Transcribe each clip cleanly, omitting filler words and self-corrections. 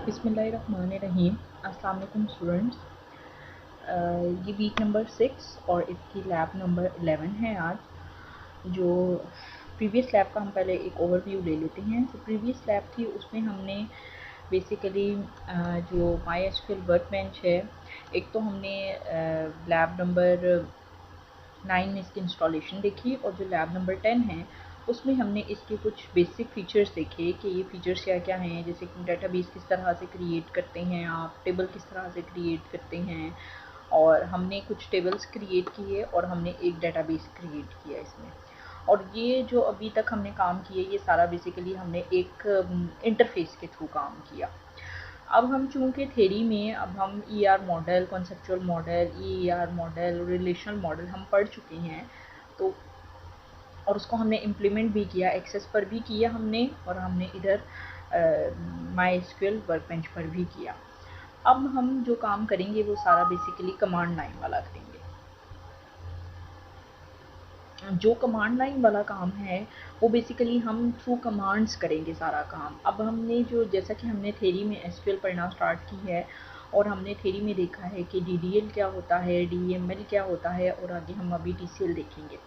बिस्मिल्लाहिर्रहमानिर्रहीम। अस्सलाम वालेकुम स्टूडेंट्स। ये वीक नंबर 6 और इसकी लैब नंबर 11 है आज। जो प्रीवियस लैब का हम पहले एक ओवरव्यू ले लेते हैं। जो प्रीवियस लैब थी उसमें हमने बेसिकली जो माई वर्कबेंच है, एक तो हमने लैब नंबर 9 में इसकी इंस्टॉलेशन देखी, और जो लैब नंबर 10 है उसमें हमने इसके कुछ बेसिक फ़ीचर्स देखे कि ये फ़ीचर्स क्या क्या हैं, जैसे कि डेटाबेस किस तरह से क्रिएट करते हैं आप, टेबल किस तरह से क्रिएट करते हैं, और हमने कुछ टेबल्स क्रिएट किए और हमने एक डेटाबेस क्रिएट किया इसमें। और ये जो अभी तक हमने काम किया ये सारा बेसिकली हमने एक इंटरफेस के थ्रू काम किया। अब हम चूँकि थ्योरी में अब हम ER model, conceptual model, ER model, relational model हम पढ़ चुके हैं, तो और उसको हमने इम्प्लीमेंट भी किया, एक्सेस पर भी किया हमने, और हमने इधर माई वर्कबेंच पर भी किया। अब हम जो काम करेंगे वो सारा बेसिकली कमांड लाइन वाला करेंगे। जो कमांड लाइन वाला काम है वो बेसिकली हम थ्रू कमांड्स करेंगे सारा काम। अब हमने जो जैसा कि हमने थ्योरी में एसक्यूएल पढ़ना स्टार्ट की है, और हमने थ्योरी में देखा है कि डीडीएल क्या होता है, डीएमएल क्या होता है, और आगे हम अभी टीसीएल देखेंगे।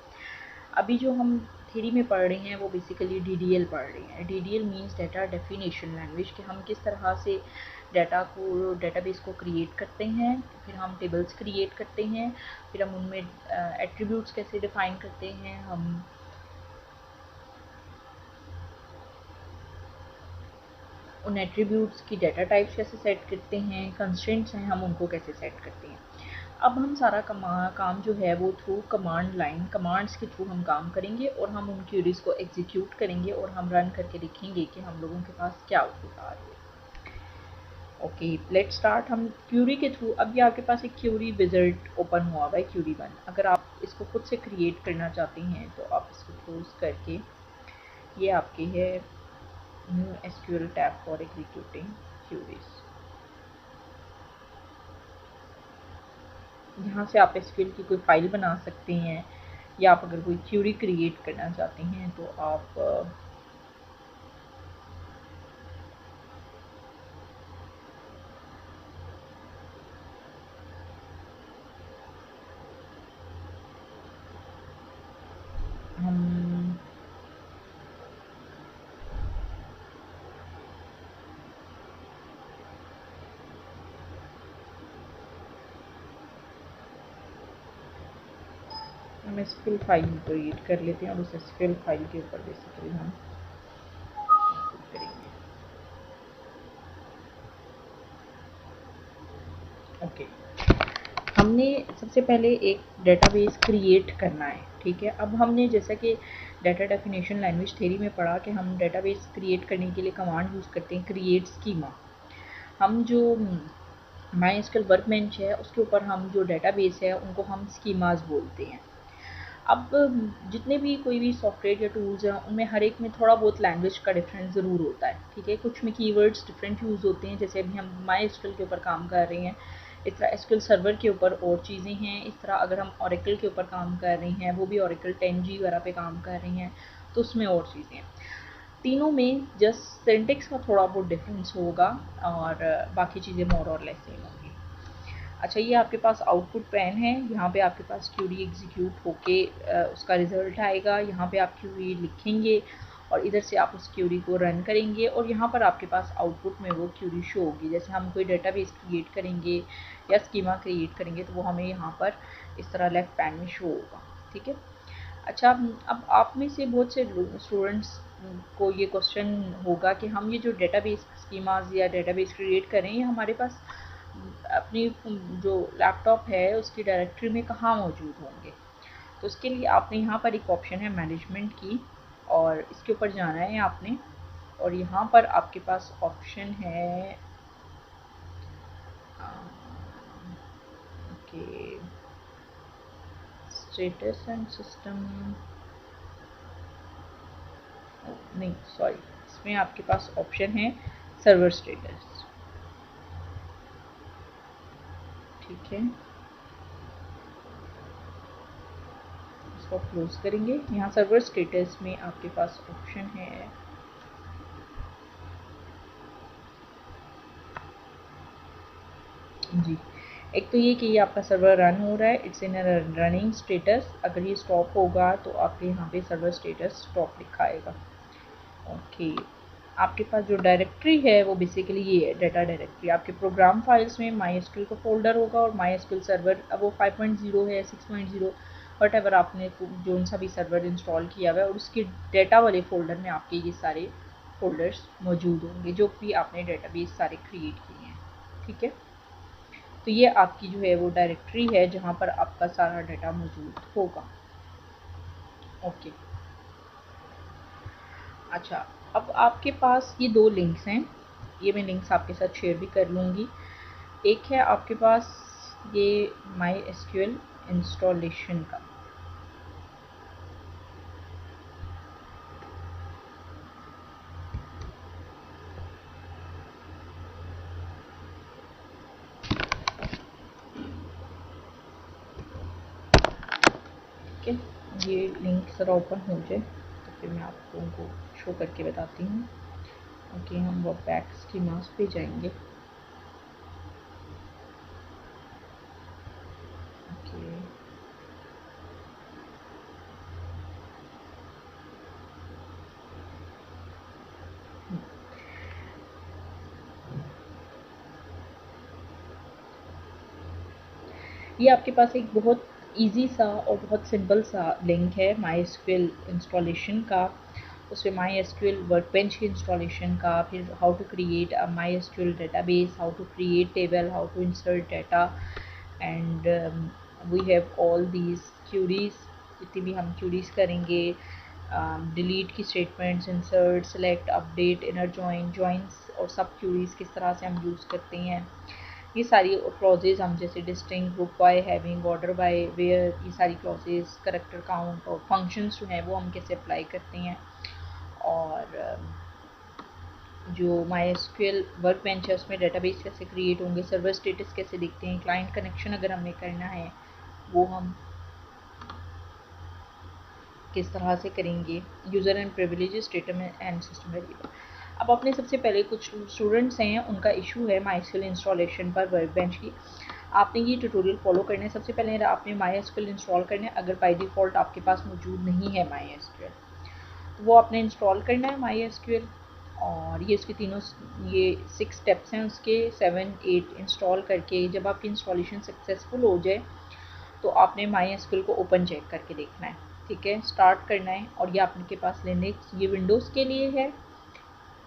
अभी जो हम थ्योरी में पढ़ रहे हैं वो बेसिकली डीडीएल पढ़ रहे हैं। DDL means data definition language, कि हम किस तरह से डेटाबेस को क्रिएट करते हैं, फिर हम टेबल्स क्रिएट करते हैं, फिर हम उनमें एट्रीब्यूट्स कैसे डिफाइन करते हैं, हम उन एट्रीब्यूट्स की डाटा टाइप्स कैसे सेट करते हैं, कंस्ट्रेंट्स हैं हम उनको कैसे सेट करते हैं। अब हम सारा काम जो है वो थ्रू कमांड लाइन, कमांड्स के थ्रू हम काम करेंगे, और हम उन क्यूरीज को एग्जीक्यूट करेंगे और हम रन करके देखेंगे कि हम लोगों के पास क्या आउटपुट आ रही है। Okay, let start. हम क्यूरी के थ्रू, अब ये आपके पास एक क्यूरी विज़ार्ड ओपन हुआ हुआ है, क्यूरी 1। अगर आप इसको खुद से क्रिएट करना चाहते हैं तो आप इसको क्लोज करके, ये आपकी है new SQL tab for executing queries. यहाँ से आप एसक्यूएल की कोई फाइल बना सकते हैं, या आप अगर कोई क्यूरी क्रिएट करना चाहते हैं तो आप हम एसक्यूएल फाइल क्रिएट कर लेते हैं, और उस एसक्यूएल फाइल के ऊपर बेसिकली हम करेंगे। ओके, हमने सबसे पहले एक डेटाबेस क्रिएट करना है, ठीक है। अब हमने जैसा कि डाटा डेफिनेशन लैंग्वेज थ्योरी में पढ़ा कि हम डेटाबेस क्रिएट करने के लिए कमांड यूज़ करते हैं क्रिएट स्कीमा। हम जो माई वर्कबेंच है उसके ऊपर हम जो डेटाबेस है उनको हम स्कीमास बोलते हैं। अब जितने भी कोई भी सॉफ्टवेयर या टूल्स हैं उनमें हर एक में थोड़ा बहुत लैंग्वेज का डिफरेंस ज़रूर होता है, ठीक है। कुछ में कीवर्ड्स डिफरेंट यूज़ होते हैं, जैसे अभी हम माई के ऊपर काम कर रहे हैं, इस तरह एसक्यूएल सर्वर के ऊपर और चीज़ें हैं। इस तरह अगर हम ओरेकल के ऊपर काम कर रहे हैं, वो भी ओरेकल 10G वगैरह पे काम कर रहे हैं, तो उसमें और चीज़ें हैं। तीनों में जस्ट सिंटेक्स का थोड़ा बहुत डिफरेंस होगा, और बाकी चीज़ें मोर और लेस सेम होंगी। अच्छा, ये आपके पास आउटपुट पैन है, यहाँ पे आपके पास क्यूरी एग्जीक्यूट होके उसका रिजल्ट आएगा। यहाँ पे आप क्यूरी लिखेंगे और इधर से आप उस क्यूरी को रन करेंगे, और यहाँ पर आपके पास आउटपुट में वो क्यूरी शो होगी। जैसे हम कोई डेटाबेस क्रिएट करेंगे या स्कीमा क्रिएट करेंगे तो वो हमें यहाँ पर इस तरह लेफ्ट पैन में शो होगा, ठीक है। अच्छा, अब आप में से बहुत से स्टूडेंट्स को ये क्वेश्चन होगा कि हम ये जो डेटाबेस स्कीमाज या डेटाबेस क्रिएट करें, ये हमारे पास अपनी जो लैपटॉप है उसकी डायरेक्टरी में कहाँ मौजूद होंगे। तो उसके लिए आपने यहाँ पर एक ऑप्शन है मैनेजमेंट की, और इसके ऊपर जाना है आपने, और यहाँ पर आपके पास ऑप्शन है ओके, स्टेटस एंड सिस्टम, नहीं सॉरी, इसमें आपके पास ऑप्शन है सर्वर स्टेटस, ठीक है। इसको क्लोज करेंगे। यहाँ सर्वर स्टेटस में आपके पास ऑप्शन है जी, एक तो ये कि ये आपका सर्वर रन हो रहा है, इट्स इन रनिंग स्टेटस। अगर ये स्टॉप होगा तो आपके यहाँ पे सर्वर स्टेटस स्टॉप लिखा आएगा। ओके, आपके पास जो डायरेक्टरी है वो बेसिकली ये है, डाटा डायरेक्टरी। आपके प्रोग्राम फाइल्स में MySQL का फोल्डर होगा और MySQL सर्वर, अब वो 5.0 है 6.0 वट एवर आपने जो सा भी सर्वर इंस्टॉल किया हुआ है, और उसके डाटा वाले फोल्डर में आपके ये सारे फोल्डर्स मौजूद होंगे जो भी आपने डेटाबेस सारे क्रिएट किए हैं। ठीक है, तो ये आपकी जो है वो डायरेक्टरी है जहाँ पर आपका सारा डाटा मौजूद होगा। ओके, अच्छा, अब आपके पास ये दो लिंक्स हैं, ये मैं लिंक्स आपके साथ शेयर भी कर लूँगी। एक है आपके पास ये MySQL इंस्टॉलेशन का, ठीक है। ये लिंक ज़रा ओपन हो जाए तो फिर मैं आप लोगों को शो करके बताती हूँ। ओके, हम वो बैक स्कीमास पे जाएंगे। ओके, ये आपके पास एक बहुत इजी सा और बहुत सिंपल सा लिंक है MySQL इंस्टॉलेशन का। उसमें MySQL वर्कबेंच के इंस्टॉलेशन का, फिर how to create a MySQL database, how to create table, how to insert data, and we have all these queries. जितनी भी हम क्यूरीज करेंगे, डिलीट की statements, insert, select, update, inner join, joins, और सब क्यूरीज किस तरह से हम यूज़ करते हैं, ये सारी क्लॉजेज हम जैसे distinct, group by, having, order by, where, ये सारी क्लॉजेज, करेक्टर काउंट और फंक्शंस जो हैं वो हम कैसे अप्लाई करते हैं। और जो MySQL वर्कबेंच है उसमें डेटाबेस कैसे क्रिएट होंगे, सर्वर स्टेटस कैसे दिखते हैं, क्लाइंट कनेक्शन अगर हमने करना है वो हम किस तरह से करेंगे, user and privileges, stratum and system variable. अब अपने सबसे पहले कुछ स्टूडेंट्स हैं, उनका इशू है MySQL इंस्टॉलेशन पर वर्कबेंच की। आपने ये ट्यूटोरियल फॉलो करना है। सबसे पहले आपने MySQL इंस्टॉल करना है। अगर बाय डिफ़ॉल्ट आपके पास मौजूद नहीं है MySQL, तो वो आपने इंस्टॉल करना है MySQL। और ये इसके तीनों, ये 6 स्टेप्स हैं उसके, 7 8 इंस्टॉल करके जब आपकी इंस्टॉलेशन सक्सेसफुल हो जाए तो आपने MySQL को ओपन चेक करके देखना है। ठीक है, स्टार्ट करना है। और ये आपके पास लिनक्स, ये विंडोज़ के लिए है,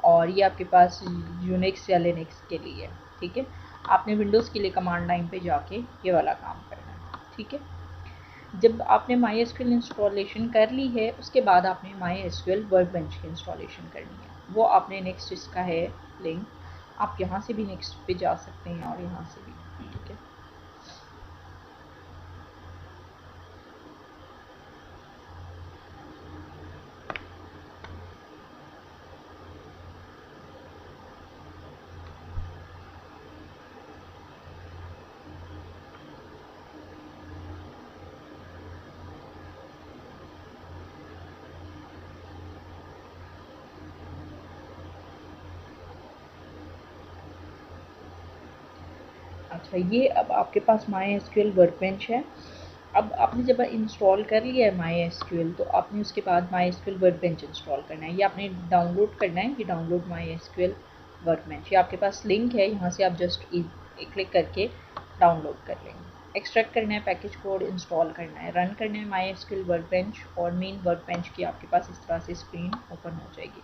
और ये आपके पास यूनिक्स या लिनक्स के लिए है। ठीक है, आपने विंडोज़ के लिए कमांड लाइन पे जाके ये वाला काम करना है। ठीक है, जब आपने MySQL इंस्टॉलेशन कर ली है उसके बाद आपने MySQL वर्कबेंच की इंस्टॉलेशन करनी है। वो आपने नेक्स्ट इसका है लिंक, आप यहाँ से भी नेक्स्ट पे जा सकते हैं और यहाँ से भी। ठीक है, अच्छा, ये अब आपके पास MySQL वर्कबेंच है। अब आपने जब इंस्टॉल कर लिया है MySQL, तो आपने उसके बाद MySQL वर्कबेंच इंस्टॉल करना है। ये आपने डाउनलोड करना है, ये डाउनलोड MySQL वर्कबेंच, ये आपके पास लिंक है, यहाँ से आप जस्ट क्लिक करके डाउनलोड कर लेंगे। एक्सट्रैक्ट करना है पैकेज कोड, इंस्टॉल करना है, रन करना है MySQL वर्कबेंच, और मेन वर्कबेंच की आपके पास इस तरह से स्क्रीन ओपन हो जाएगी।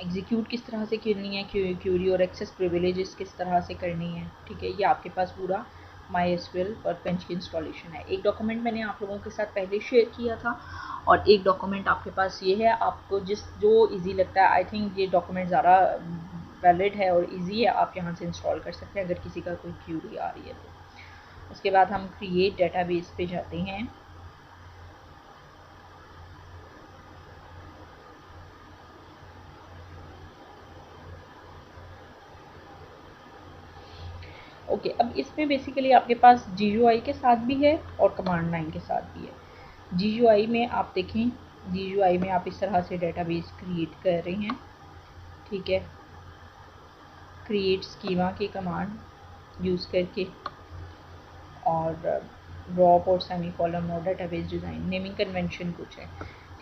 एग्जीक्यूट किस तरह से करनी है क्यूरी, और एक्सेस प्रिविलेजेस किस तरह से करनी है। ठीक है, ये आपके पास पूरा MySQL वर्कबेंच की इंस्टॉलेशन है। एक डॉक्यूमेंट मैंने आप लोगों के साथ पहले शेयर किया था, और एक डॉक्यूमेंट आपके पास ये है। आपको जो इजी लगता है, आई थिंक ये डॉक्यूमेंट ज़्यादा वैलिड है और इजी है, आप यहाँ से इंस्टॉल कर सकते हैं अगर किसी का कोई क्यूरी आ रही है तो। उसके बाद हम क्रिएट डेटाबेस पे जाते हैं। ओके, अब इसमें बेसिकली आपके पास GUI के साथ भी है और कमांड लाइन के साथ भी है। GUI में आप देखें, GUI में आप इस तरह से डेटाबेस क्रिएट कर रहे हैं। ठीक है, क्रिएट स्कीमा की कमांड, यूज़ करके, और ड्रॉप और सेमी कॉलम और डेटाबेस डिज़ाइन, नेमिंग कन्वेंशन कुछ है,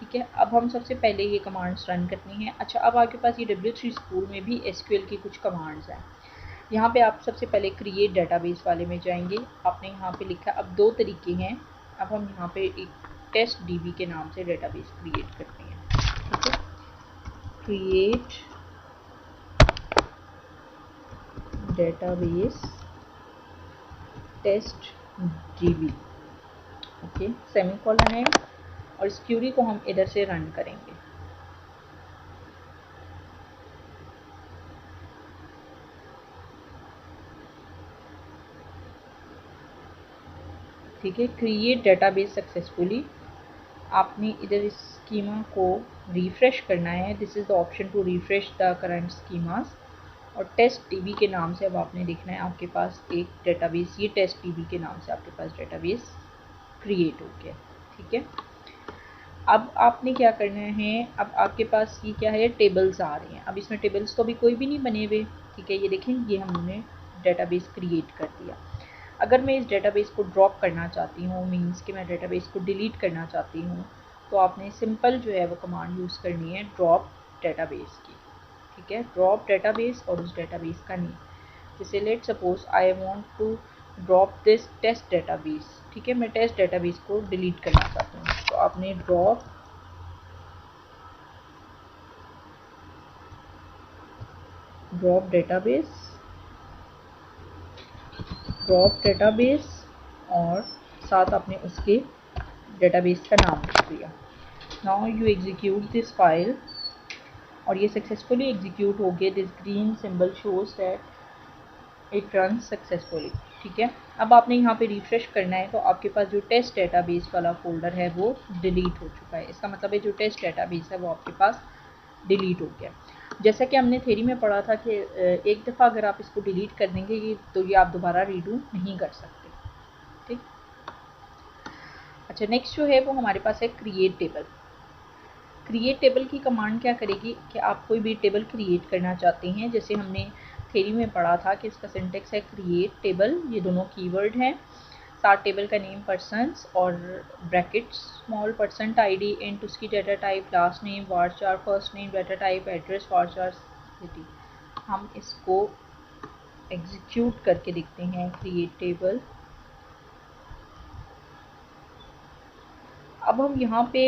ठीक है। अब हम सबसे पहले ये कमांड्स रन करनी है। अच्छा, अब आपके पास ये W3 स्कूल में भी SQL की कुछ कमांड्स हैं। यहाँ पे आप सबसे पहले क्रिएट डेटाबेस वाले में जाएंगे। आपने यहाँ पे लिखा, अब दो तरीके हैं। अब हम यहाँ पे एक टेस्ट DB के नाम से डेटाबेस क्रिएट करते हैं, ठीक है। Create database test DB, okay, semicolon है, और इस क्यूरी को हम इधर से रन करेंगे। ठीक है, क्रिएट डेटाबेस सक्सेसफुली। आपने इधर इस स्कीमा को रिफ्रेश करना है। This is the option to refresh the current schemas. और टेस्ट DB के नाम से अब आपने देखना है आपके पास एक डेटाबेस, ये टेस्ट DB के नाम से आपके पास डेटाबेस क्रिएट हो गया, ठीक है। अब आपने क्या करना है, अब आपके पास ये क्या है, टेबल्स आ रहे हैं। अब इसमें टेबल्स तो अभी कोई भी नहीं बने हुए, ठीक है। ये देखें, ये हमने डेटाबेस क्रिएट कर दिया। अगर मैं इस डेटाबेस को ड्रॉप करना चाहती हूँ, मीन्स कि मैं डेटाबेस को डिलीट करना चाहती हूँ, तो आपने सिंपल जो है वो कमांड यूज़ करनी है ड्रॉप डेटाबेस की, ठीक है। ड्रॉप डेटाबेस और उस डेटाबेस का नेम, जैसे let suppose I want to drop this test database, ठीक है। मैं टेस्ट डेटाबेस को डिलीट करना चाहती हूँ, तो आपने ड्रॉप डेटाबेस और साथ आपने उसके डेटाबेस का नाम लिख दिया। Now you execute this file, और ये सक्सेसफुली एग्जीक्यूट हो गया। This green symbol shows that it run successfully, ठीक है। अब आपने यहाँ पे रिफ्रेश करना है, तो आपके पास जो टेस्ट डेटाबेस वाला फोल्डर है वो डिलीट हो चुका है। इसका मतलब है जो टेस्ट डेटाबेस है वो आपके पास डिलीट हो गया। जैसा कि हमने थ्योरी में पढ़ा था कि एक दफ़ा अगर आप इसको डिलीट कर देंगे तो ये आप दोबारा रीडू नहीं कर सकते, ठीक। अच्छा, नेक्स्ट जो है वो हमारे पास है क्रिएट टेबल। क्रिएट टेबल की कमांड क्या करेगी कि आप कोई भी टेबल क्रिएट करना चाहते हैं, जैसे हमने थ्योरी में पढ़ा था कि इसका सिंटेक्स है क्रिएट टेबल, ये दोनों कीवर्ड हैं। साथ टेबल का नेम पर्सन्स और ब्रैकेट स्मॉल %id इंट उसकी data type last name varchar first name data type address varchar city. हम इसको एग्जीक्यूट करके देखते हैं। क्रिएट टेबल, अब हम यहाँ पे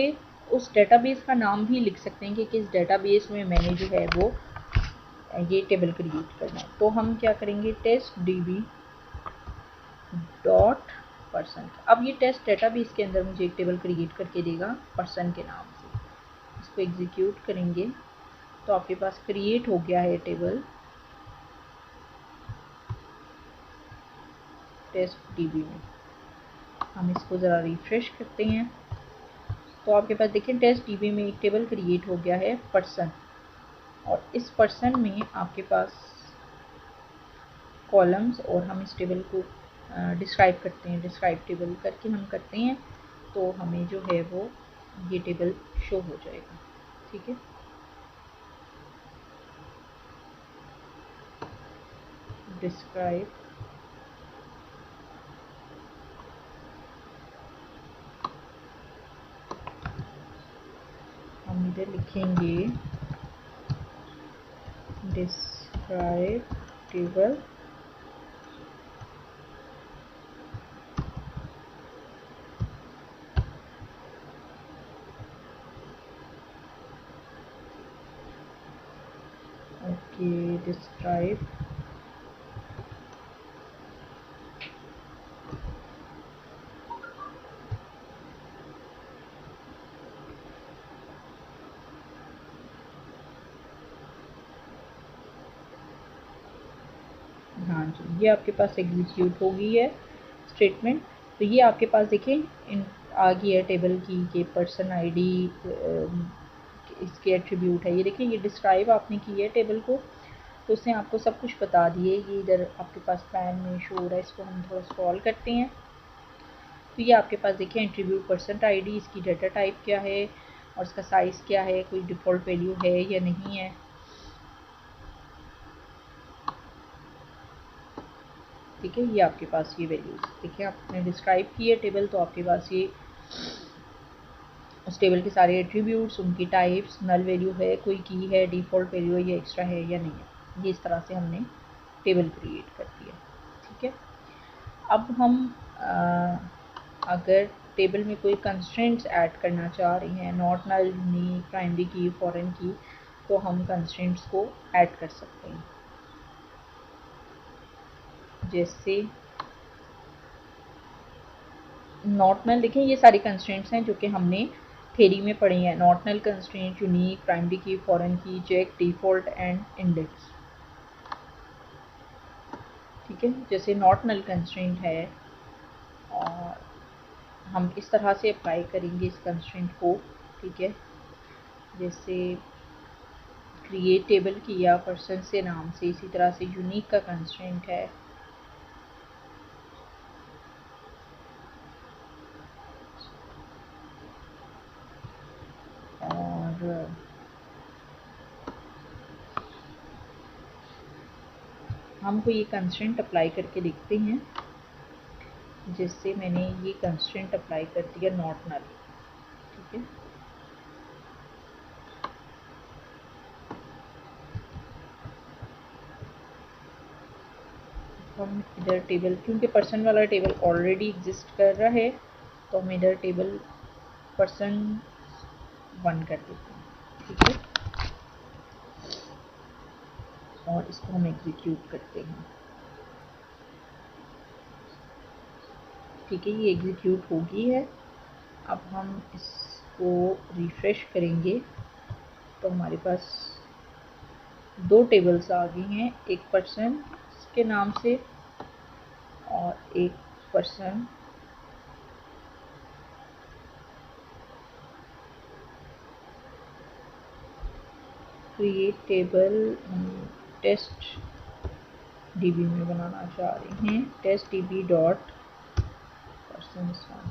उस डेटाबेस का नाम भी लिख सकते हैं कि किस डेटाबेस में मैंने जो है वो ये टेबल क्रिएट करना है। तो हम क्या करेंगे, टेस्ट DB डॉट पर्सन। अब ये टेस्ट डेटाबेस के अंदर मुझे एक टेबल क्रिएट करके देगा पर्सन के नाम से। इसको एग्जीक्यूट करेंगे तो आपके पास क्रिएट हो गया है टेबल टेस्ट DB में। हम इसको ज़रा रिफ्रेश करते हैं तो आपके पास देखिए टेस्ट DB में एक टेबल क्रिएट हो गया है पर्सन, और इस पर्सन में आपके पास कॉलम्स, और हम इस टेबल को डिस्क्राइब करते हैं। डिस्क्राइब टेबल करके हम करते हैं तो हमें जो है वो ये टेबल शो हो जाएगा, ठीक है। डिस्क्राइब हम इधर लिखेंगे डिस्क्राइब टेबल ओके, डिस्क्राइब हाँ जी, ये आपके पास एग्जीक्यूट हो गई है स्टेटमेंट। तो ये आपके पास देखें इन आ गई है टेबल की कि पर्सन ID इसके एट्रीब्यूट है। ये देखिए ये डिस्क्राइब आपने की है टेबल को, तो उसने आपको सब कुछ बता दिए। ये इधर आपके पास पैन में शो हो रहा है, इसको हम थोड़ा स्क्रॉल करते हैं तो ये आपके पास देखिए एट्रीब्यूट पर्सन ID, इसकी डाटा टाइप क्या है और इसका साइज़ क्या है, कोई डिफ़ॉल्ट वैल्यू है या नहीं है। ठीक है, ये आपके पास ये वैल्यूज देखिए, आपने डिस्क्राइब की है टेबल, तो आपके पास ये उस टेबल के सारे एट्रीब्यूट्स, उनकी टाइप्स, नल वैल्यू है, कोई की है, डिफ़ॉल्ट वैल्यू है, ये एक्स्ट्रा है या नहीं है, ये इस तरह से हमने टेबल क्रिएट कर दिया। ठीक है, अब हम अगर टेबल में कोई कंस्ट्रेंट्स ऐड करना चाह रही हैं, not null, unique, primary key, foreign की, तो हम कंस्ट्रेंट्स को ऐड कर सकते हैं। जैसे नॉट नल, देखें ये सारी कंस्ट्रेंट्स हैं जो कि हमने थ्योरी में पढ़ी हैं। Not null constraint, unique, primary key, foreign key, check, default and index. ठीक है, जैसे नॉट नल कंस्ट्रेंट है और हम इस तरह से अप्लाई करेंगे इस कंस्ट्रेंट को। ठीक है, जैसे क्रिएट टेबल किया पर्सन से नाम से, इसी तरह से यूनिक का कंस्ट्रेंट है, और हम कोई ये कंस्ट्रेंट अप्लाई करके देखते हैं। जैसे मैंने ये कंस्ट्रेंट अप्लाई कर दिया नॉट नल। ठीक है, हम इधर टेबल, क्योंकि पर्सन वाला टेबल ऑलरेडी एग्जिस्ट कर रहा है, तो हम इधर टेबल पर्सन 1 कर देते हैं। ठीक है, और इसको हम एग्जीक्यूट करते हैं। ठीक है, ये एग्जीक्यूट हो गई है। अब हम इसको रिफ्रेश करेंगे तो हमारे पास 2 टेबल्स आ गई हैं, एक पर्सन के नाम से और एक person create table test DB में बनाना चाह रहे हैं, टेस्ट डीबी डॉट पर्सन 1।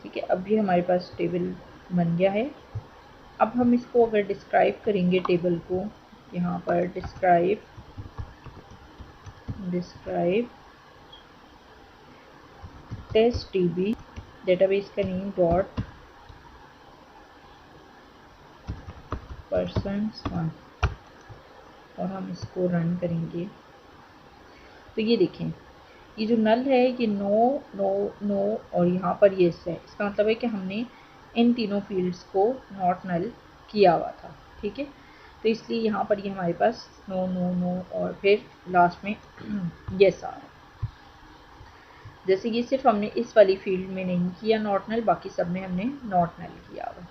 ठीक है, अब ये हमारे पास टेबल बन गया है। अब हम इसको अगर डिस्क्राइब करेंगे टेबल को, यहाँ पर डिस्क्राइब टेस्ट डीबी डेटाबेस का नेम डॉट पर्सन 1, और हम इसको रन करेंगे तो ये देखें, ये जो नल है ये नो नो नो और यहाँ पर येस है। इसका मतलब है कि हमने इन तीनों फील्ड्स को नॉट नल किया हुआ था। ठीक है, तो इसलिए यहाँ पर ये हमारे पास नो नो नो और फिर लास्ट में येस आ रहा है। जैसे ये सिर्फ हमने इस वाली फील्ड में नहीं किया नॉट नल, बाकी सब में हमने नॉट नल किया हुआ।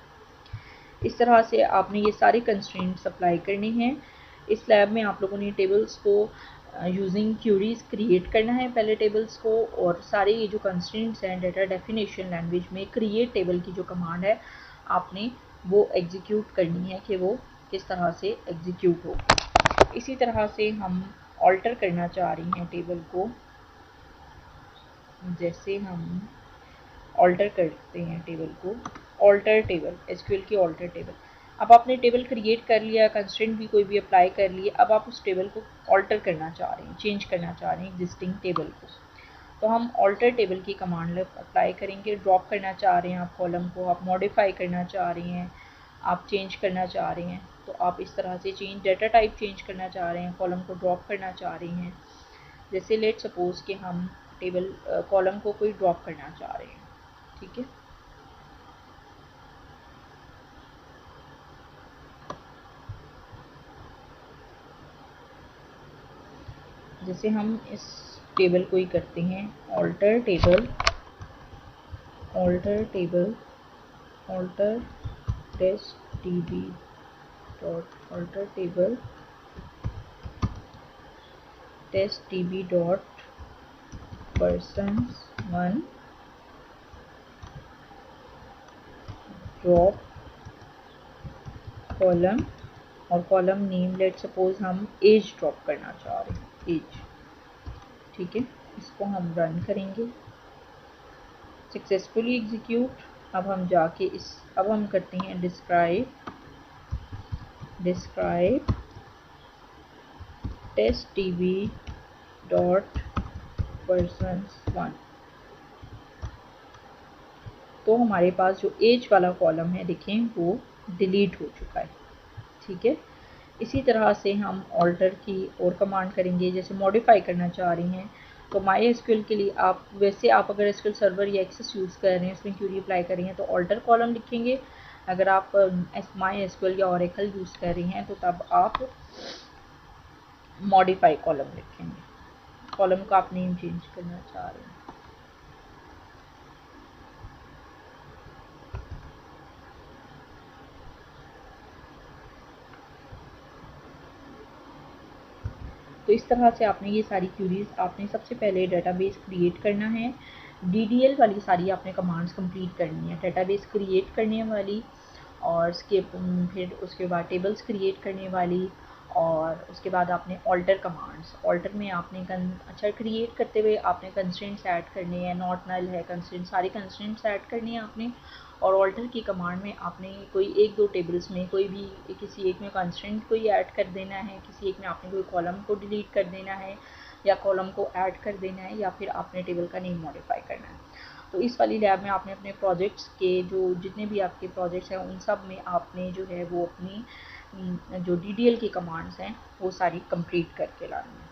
इस तरह से आपने ये सारे कंस्ट्रेंट्स अप्लाई करने हैं। इस लैब में आप लोगों ने टेबल्स को यूजिंग क्यूरीज क्रिएट करना है पहले टेबल्स को, और सारे ये जो कंस्ट्रेंट्स हैं डेटा डेफिनेशन लैंग्वेज में क्रिएट टेबल की जो कमांड है आपने वो एग्जीक्यूट करनी है कि वो किस तरह से एग्जीक्यूट हो। इसी तरह से हम ऑल्टर करना चाह रही हैं टेबल को, जैसे हम ऑल्टर करते हैं टेबल को, ऑल्टर टेबल, एसक्यूएल की ऑल्टर टेबल। अब आपने टेबल क्रिएट कर लिया, कंस्ट्रेंट भी कोई भी अप्लाई कर लिए, अब आप उस टेबल को ऑल्टर करना चाह रहे हैं, चेंज करना चाह रहे हैं एग्जिस्टिंग टेबल को, तो हम ऑल्टर टेबल की कमांड अप्लाई करेंगे। ड्रॉप करना चाह रहे हैं आप कॉलम को, आप मॉडिफाई करना चाह रहे हैं, आप चेंज करना चाह रहे हैं, तो आप इस तरह से चेंज, डेटा टाइप चेंज करना चाह रहे हैं, कॉलम को ड्रॉप करना चाह रहे हैं। जैसे लेट सपोज कि हम टेबल कॉलम को कोई ड्रॉप करना चाह रहे हैं। ठीक है, जैसे हम इस टेबल को ही करते हैं alter table alter test DB dot alter table test DB dot person 1 drop column, और कॉलम नेम लेट सपोज हम एज ड्रॉप करना चाह रहे हैं, एज। ठीक है, इसको हम रन करेंगे, सक्सेसफुली एग्जीक्यूट। अब हम जाके अब हम करते हैं describe describe test TV dot persons1। तो हमारे पास जो एज वाला कॉलम है देखें वो डिलीट हो चुका है। ठीक है, इसी तरह से हम ऑल्टर की और कमांड करेंगे। जैसे मॉडिफाई करना चाह रही हैं तो माई एसक्यूएल के लिए आप वैसे आप अगर एसक्यूएल सर्वर या एक्सेस यूज़ कर रहे हैं, उसमें क्यूरी अप्लाई कर रही हैं तो ऑल्टर कॉलम लिखेंगे। अगर आप माई एसक्यूएल या ओरेकल यूज़ कर रही हैं तो तब आप मॉडिफाई कॉलम लिखेंगे, कॉलम का आप नेम चेंज करना चाह रहे हैं। तो इस तरह से आपने ये सारी क्यूरीज आपने सबसे पहले डेटाबेस क्रिएट करना है। डीडीएल वाली सारी आपने कमांड्स कंप्लीट करनी है, डेटाबेस क्रिएट करने वाली और फिर उसके बाद टेबल्स क्रिएट करने वाली, और उसके बाद आपने ऑल्टर कमांड्स, ऑल्टर में आपने अच्छा क्रिएट करते हुए आपने कंस्ट्रेंट्स ऐड करने हैं, नॉट नल है कंस्ट्रेंट, सारी कंस्ट्रेंट्स ऐड करनी है आपने। और ऑल्टर की कमांड में आपने कोई एक दो टेबल्स में कोई भी किसी एक में कंस्ट्रेंट कोई ऐड कर देना है, किसी एक में आपने कोई कॉलम को डिलीट कर देना है या कॉलम को ऐड कर देना है, या फिर आपने टेबल का नेम मॉडिफाई करना है। तो इस वाली लैब में आपने अपने प्रोजेक्ट्स के जो जितने भी आपके प्रोजेक्ट्स हैं उन सब में आपने जो है वो अपनी जो डीडीएल की कमांड्स हैं वो सारी कंप्लीट करके लानी है।